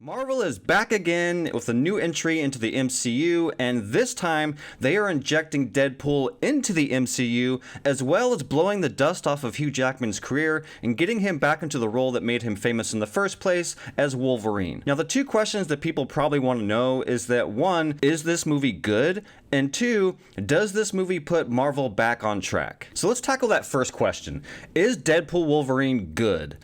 Marvel is back again with a new entry into the MCU, and this time they are injecting Deadpool into the MCU, as well as blowing the dust off of Hugh Jackman's career and getting him back into the role that made him famous in the first place as Wolverine. Now, the two questions that people probably want to know is that, one, is this movie good? And two, does this movie put Marvel back on track? So let's tackle that first question. Is Deadpool Wolverine good?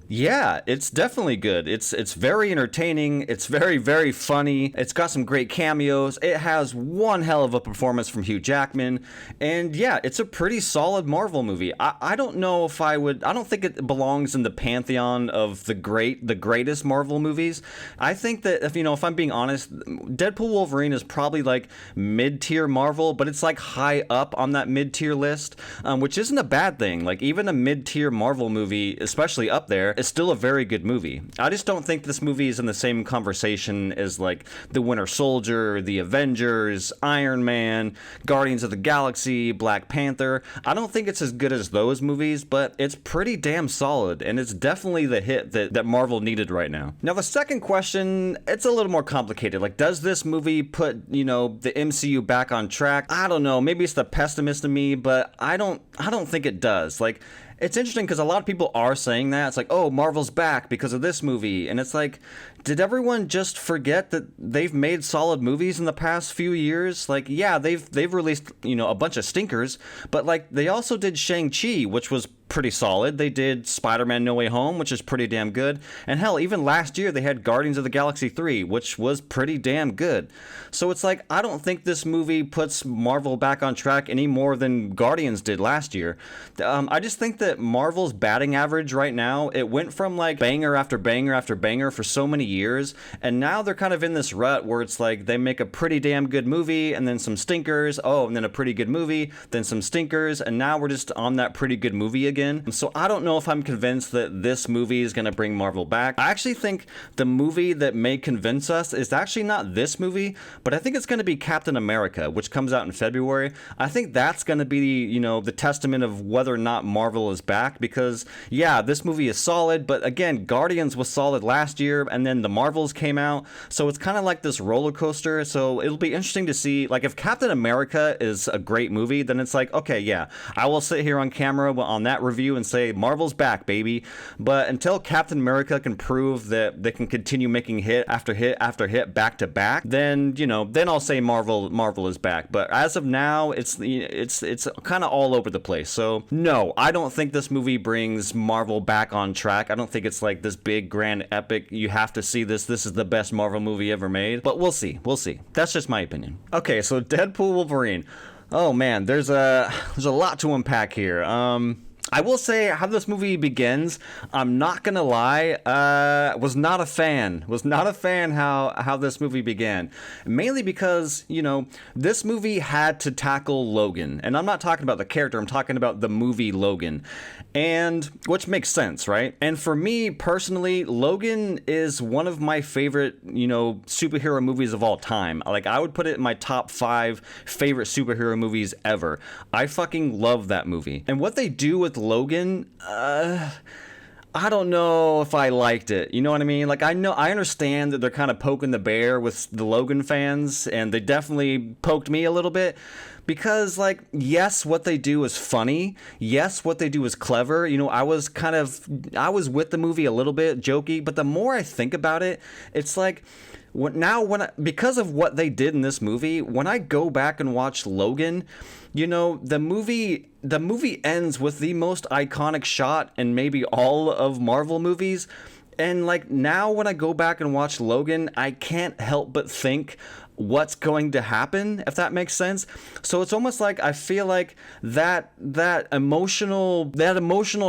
Yeah, it's definitely good. It's very entertaining. It's very, very funny. It's got some great cameos. It has one hell of a performance from Hugh Jackman. And yeah, it's a pretty solid Marvel movie. I don't know if I don't think it belongs in the pantheon of the greatest Marvel movies. I think that if I'm being honest, Deadpool Wolverine is probably like mid-tier Marvel, but it's like high up on that mid-tier list, which isn't a bad thing. Like even a mid-tier Marvel movie, especially up there, is still a very good movie. I just don't think this movie is in the same conversation as like The Winter Soldier, The Avengers, Iron Man, Guardians of the Galaxy, Black Panther. I don't think it's as good as those movies, but it's pretty damn solid, and it's definitely the hit that Marvel needed right now. Now, the second question, it's a little more complicated. Like, does this movie put, the MCU back on track? I don't know. Maybe it's the pessimist in me, but I don't think it does. Like, it's interesting because a lot of people are saying that. It's like, oh, Marvel's back because of this movie. And it's like, did everyone just forget that they've made solid movies in the past few years? Like, yeah, they've released, a bunch of stinkers, but like they also did Shang-Chi, which was pretty solid. They did Spider-Man No Way Home, which is pretty damn good. And hell, even last year they had Guardians of the Galaxy 3, which was pretty damn good. So it's like, I don't think this movie puts Marvel back on track any more than Guardians did last year. I just think that Marvel's batting average right now, it went from like banger after banger after banger for so many years, and now they're kind of in this rut where it's like they make a pretty damn good movie and then some stinkers, and then a pretty good movie, then some stinkers, and now we're just on that pretty good movie again. So I don't know if I'm convinced that this movie is going to bring Marvel back. I actually think the movie that may convince us is actually not this movie, but I think it's going to be Captain America, which comes out in February. I think that's going to be, the testament of whether or not Marvel is back, because yeah, this movie is solid, but again, Guardians was solid last year, and then the Marvels came out, so it's kind of like this roller coaster. So it'll be interesting to see, like, if Captain America is a great movie, then it's like, okay, yeah, I will sit here on camera on that review and say Marvel's back, baby. But until Captain America can prove that they can continue making hit after hit after hit back to back, then then I'll say Marvel is back. But as of now, it's kind of all over the place. So no, I don't think this movie brings Marvel back on track. I don't think it's like this big grand epic, you have to see this is the best Marvel movie ever made. But we'll see. That's just my opinion. Okay, so Deadpool Wolverine. Oh man, there's a lot to unpack here. I will say how this movie begins, I'm not gonna lie, was not a fan how this movie began. Mainly because, this movie had to tackle Logan. And I'm not talking about the character, I'm talking about the movie Logan. And, which makes sense, right? And for me, personally, Logan is one of my favorite, superhero movies of all time. Like, I would put it in my top 5 favorite superhero movies ever. I fucking love that movie. And what they do with Logan, I don't know if I liked it. You know what I mean? Like, I understand that they're kind of poking the bear with the Logan fans, and they definitely poked me a little bit. Because, like, yes, what they do is funny. Yes, what they do is clever. I was with the movie a little bit jokey, but the more I think about it, it's like, because of what they did in this movie, when I go back and watch Logan, the movie ends with the most iconic shot in maybe all of Marvel movies. And like, now when I go back and watch Logan, I can't help but think what's going to happen, if that makes sense. So it's almost like I feel like that emotional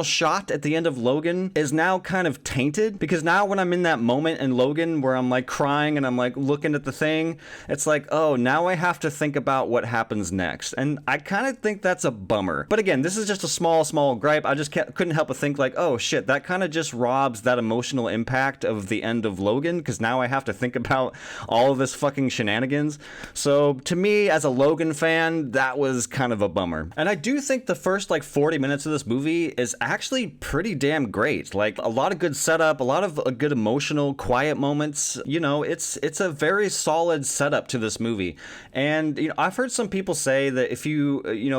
shot at the end of Logan is now kind of tainted, because now when I'm in that moment in Logan where I'm like crying and I'm like looking at the thing, it's like, oh, now I have to think about what happens next. And I kind of think that's a bummer. But again, this is just a small gripe. I just couldn't help but think like, oh shit, that kind of just robs that emotional impact of the end of Logan, because now I have to think about all of this fucking shenanigans shenanigans. So to me, as a Logan fan, that was kind of a bummer. And I do think the first like 40 minutes of this movie is actually pretty damn great. Like a lot of good setup, a lot of good emotional, quiet moments. You know, it's a very solid setup to this movie. And you know, I've heard some people say that if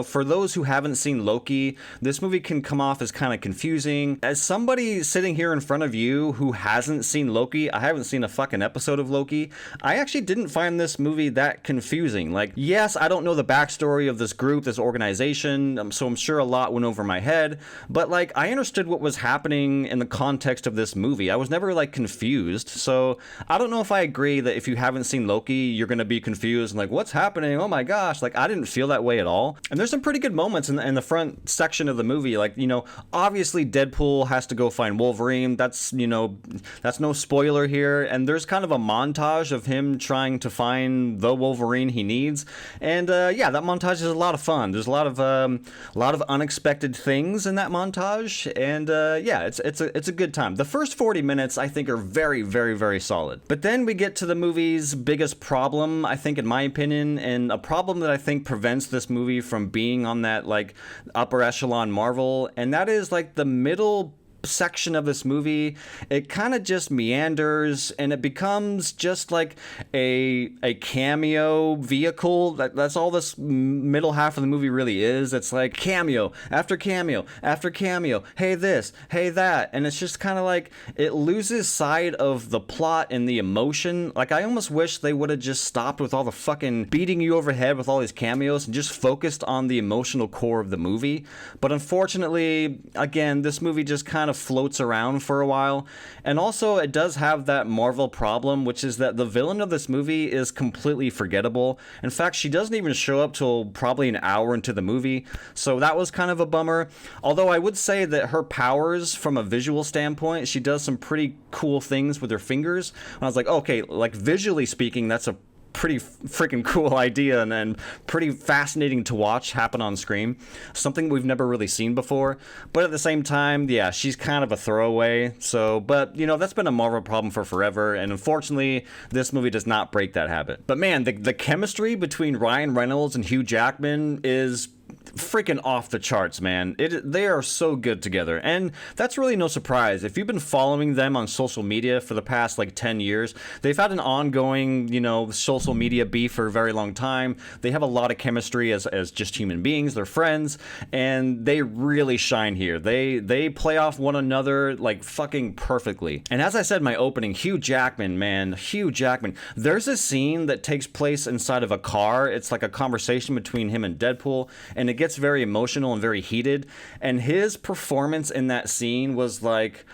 for those who haven't seen Loki, this movie can come off as kind of confusing. As somebody sitting here in front of you who hasn't seen Loki, I haven't seen a fucking episode of Loki, I actually didn't find this movie that confusing. Like, yes, I don't know the backstory of this group, this organization, so I'm sure a lot went over my head, but like, I understood what was happening in the context of this movie. I was never like confused, so I don't know if I agree that if you haven't seen Loki, you're gonna be confused and like, what's happening? Oh my gosh, like I didn't feel that way at all. And there's some pretty good moments in the front section of the movie. Like, you know, obviously Deadpool has to go find Wolverine. That's no spoiler here. And there's kind of a montage of him trying to find the Wolverine he needs. And yeah, that montage is a lot of fun. There's a lot of unexpected things in that montage. And yeah, it's a good time. The first 40 minutes I think are very, very, very solid. But then we get to the movie's biggest problem, I think, in my opinion, and a problem that I think prevents this movie from being on that like upper echelon Marvel, and that is like the middle section of this movie. It kind of just meanders and it becomes just like a cameo vehicle. That's all this middle half of the movie really is. It's like cameo after cameo after cameo, hey this, hey that, and it's just kind of like it loses sight of the plot and the emotion. Like I almost wish they would have just stopped with all the fucking beating you over the head with all these cameos and just focused on the emotional core of the movie. But unfortunately, again, this movie just kind of floats around for a while. And also it does have that Marvel problem, which is that the villain of this movie is completely forgettable. In fact, she doesn't even show up till probably an hour into the movie, so that was kind of a bummer. Although I would say that her powers, from a visual standpoint, she does some pretty cool things with her fingers. And I was like, okay, like visually speaking, that's a pretty freaking cool idea and pretty fascinating to watch happen on screen. Something we've never really seen before. But at the same time, yeah, she's kind of a throwaway. So, but you know, that's been a Marvel problem for forever. And unfortunately, this movie does not break that habit. But man, the chemistry between Ryan Reynolds and Hugh Jackman is freaking off the charts, man. They are so good together, and that's really no surprise. If you've been following them on social media for the past like 10 years, they've had an ongoing, you know, social media beef for a very long time. They have a lot of chemistry as just human beings. They're friends, and they really shine here. They play off one another like fucking perfectly. And as I said in my opening, Hugh Jackman, man, Hugh Jackman. There's a scene that takes place inside of a car. It's like a conversation between him and Deadpool, and it gets very emotional and very heated, and his performance in that scene was like,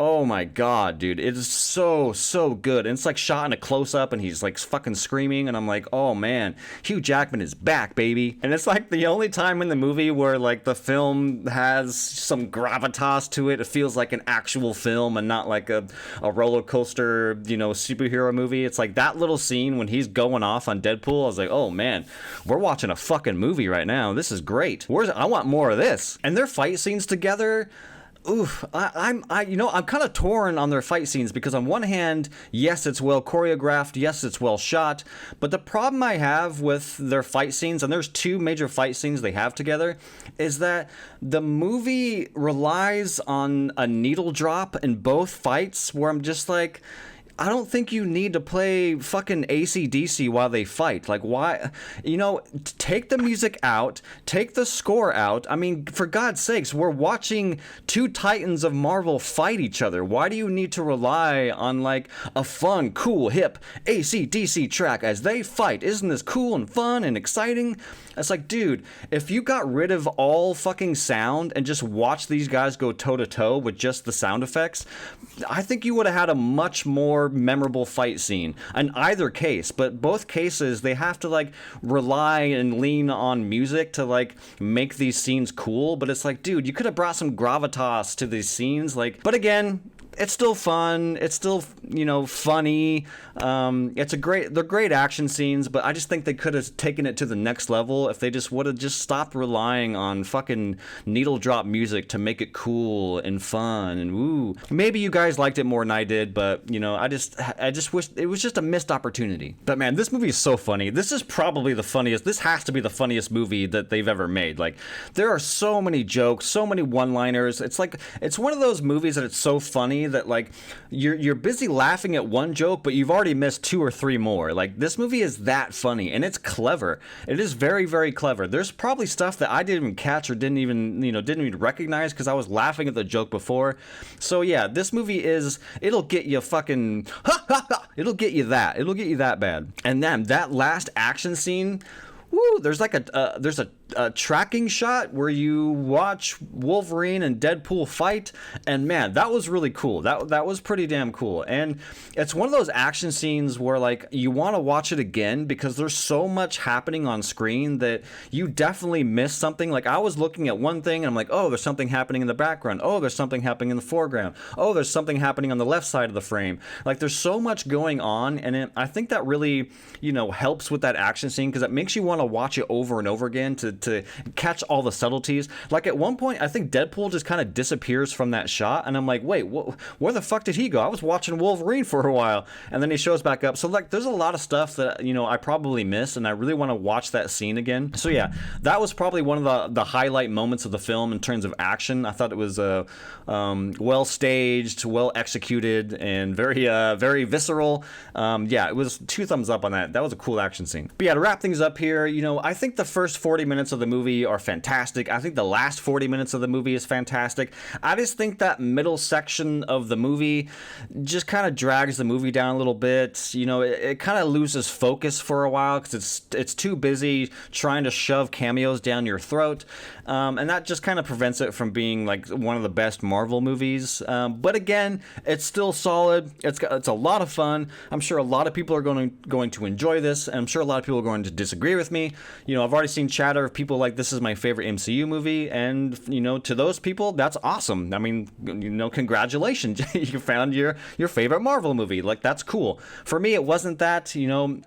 oh my god, dude, it is so good. And it's like shot in a close-up and he's like fucking screaming, and I'm like, oh man, Hugh Jackman is back, baby. And it's like the only time in the movie where like the film has some gravitas to it. It feels like an actual film and not like a roller coaster, you know, superhero movie. It's like that little scene when he's going off on Deadpool. I was like, oh man, we're watching a fucking movie right now. This is great. I want more of this. And their fight scenes together, oof, I'm kind of torn on their fight scenes, because on one hand, yes, it's well choreographed, yes, it's well shot, but the problem I have with their fight scenes, and there's two major fight scenes they have together, is that the movie relies on a needle drop in both fights, where I'm just like, I don't think you need to play fucking AC/DC while they fight. Like, why? You know, take the music out, take the score out. I mean, for God's sakes, we're watching two titans of Marvel fight each other. Why do you need to rely on, like, a fun, cool, hip AC/DC track as they fight? Isn't this cool and fun and exciting? It's like, dude, if you got rid of all fucking sound and just watched these guys go toe-to-toe with just the sound effects, I think you would have had a much more memorable fight scene in either case. But both cases, they have to like rely and lean on music to like make these scenes cool. But it's like, dude, you could have brought some gravitas to these scenes. Like, but again, it's still fun. It's still, funny. They're great action scenes, but I just think they could have taken it to the next level if they just would have just stopped relying on fucking needle drop music to make it cool and fun and woo. Maybe you guys liked it more than I did, but I just wish it was just a missed opportunity. But man, this movie is so funny. This is probably the funniest. This has to be the funniest movie that they've ever made. Like, there are so many jokes, so many one-liners. It's one of those movies that it's so funny that like you're busy laughing at one joke, but you've already missed 2 or 3 more. Like, this movie is that funny, and it's clever. It is very, very clever. There's probably stuff that I didn't even catch or didn't even recognize because I was laughing at the joke before. So yeah, this movie it'll get you fucking it'll get you that bad. And then that last action scene, woo, there's like a tracking shot where you watch Wolverine and Deadpool fight, and man, that was really cool. That was pretty damn cool. And it's one of those action scenes where like you want to watch it again because there's so much happening on screen that you definitely miss something. Like, I was looking at one thing and I'm like, oh, there's something happening in the background. Oh, there's something happening in the foreground. Oh, there's something happening on the left side of the frame. Like, there's so much going on, and I think that really, helps with that action scene because it makes you want to watch it over and over again to catch all the subtleties. Like, at one point, I think Deadpool just kind of disappears from that shot, and I'm like, wait, where the fuck did he go? I was watching Wolverine for a while, and then he shows back up. So, like, there's a lot of stuff that, I probably missed, and I really want to watch that scene again. So, yeah, that was probably one of the highlight moments of the film in terms of action. I thought it was well staged, well executed, and very, very visceral. Yeah, it was 2 thumbs up on that. That was a cool action scene. But yeah, to wrap things up here, I think the first 40 minutes of the movie are fantastic. I think the last 40 minutes of the movie is fantastic. I just think that middle section of the movie just kind of drags the movie down a little bit. It kind of loses focus for a while because it's too busy trying to shove cameos down your throat, and that just kind of prevents it from being like one of the best Marvel movies. But again, it's still solid. It's a lot of fun. I'm sure a lot of people are going to enjoy this, and I'm sure a lot of people are going to disagree with me. I've already seen chatter of people like, this is my favorite MCU movie, and to those people, that's awesome. I mean, congratulations. You found your favorite Marvel movie. Like, that's cool. For me, it wasn't that.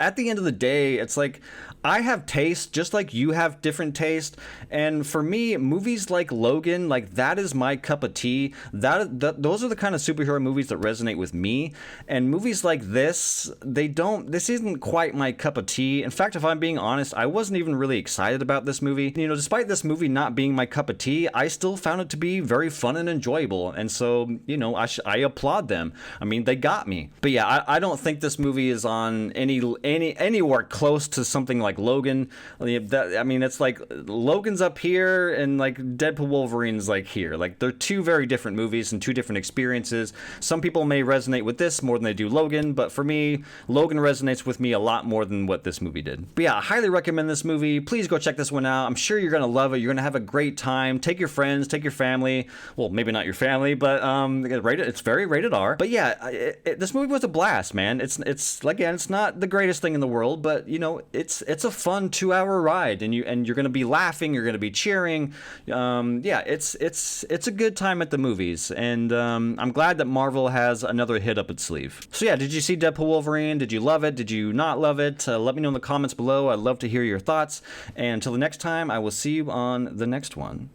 At the end of the day, it's like, I have taste just like you have different taste, and for me, movies like Logan, like, that is my cup of tea. Those are the kind of superhero movies that resonate with me, and movies like this isn't quite my cup of tea. In fact, if I'm being honest, I wasn't even really excited about this movie. Despite this movie not being my cup of tea, I still found it to be very fun and enjoyable, and so, I applaud them. I mean, they got me. But yeah, I don't think this movie is on anywhere close to something like Logan. It's like Logan's up here and like Deadpool Wolverine's like here. Like, they're 2 very different movies and 2 different experiences. Some people may resonate with this more than they do Logan, but for me, Logan resonates with me a lot more than what this movie did. But yeah, I highly recommend this movie. Please go check this one out. I'm sure you're gonna love it. You're gonna have a great time. Take your friends, take your family. Well, maybe not your family, but it's very rated R. But yeah, this movie was a blast, man. It's again, it's not the greatest thing in the world, but it's a fun 2-hour ride, and you're gonna be laughing, you're gonna be cheering. Yeah, it's a good time at the movies, and I'm glad that Marvel has another hit up its sleeve. So yeah, did you see Deadpool Wolverine? Did you love it? Did you not love it? Let me know in the comments below. I'd love to hear your thoughts. And until the next time, I will see you on the next one.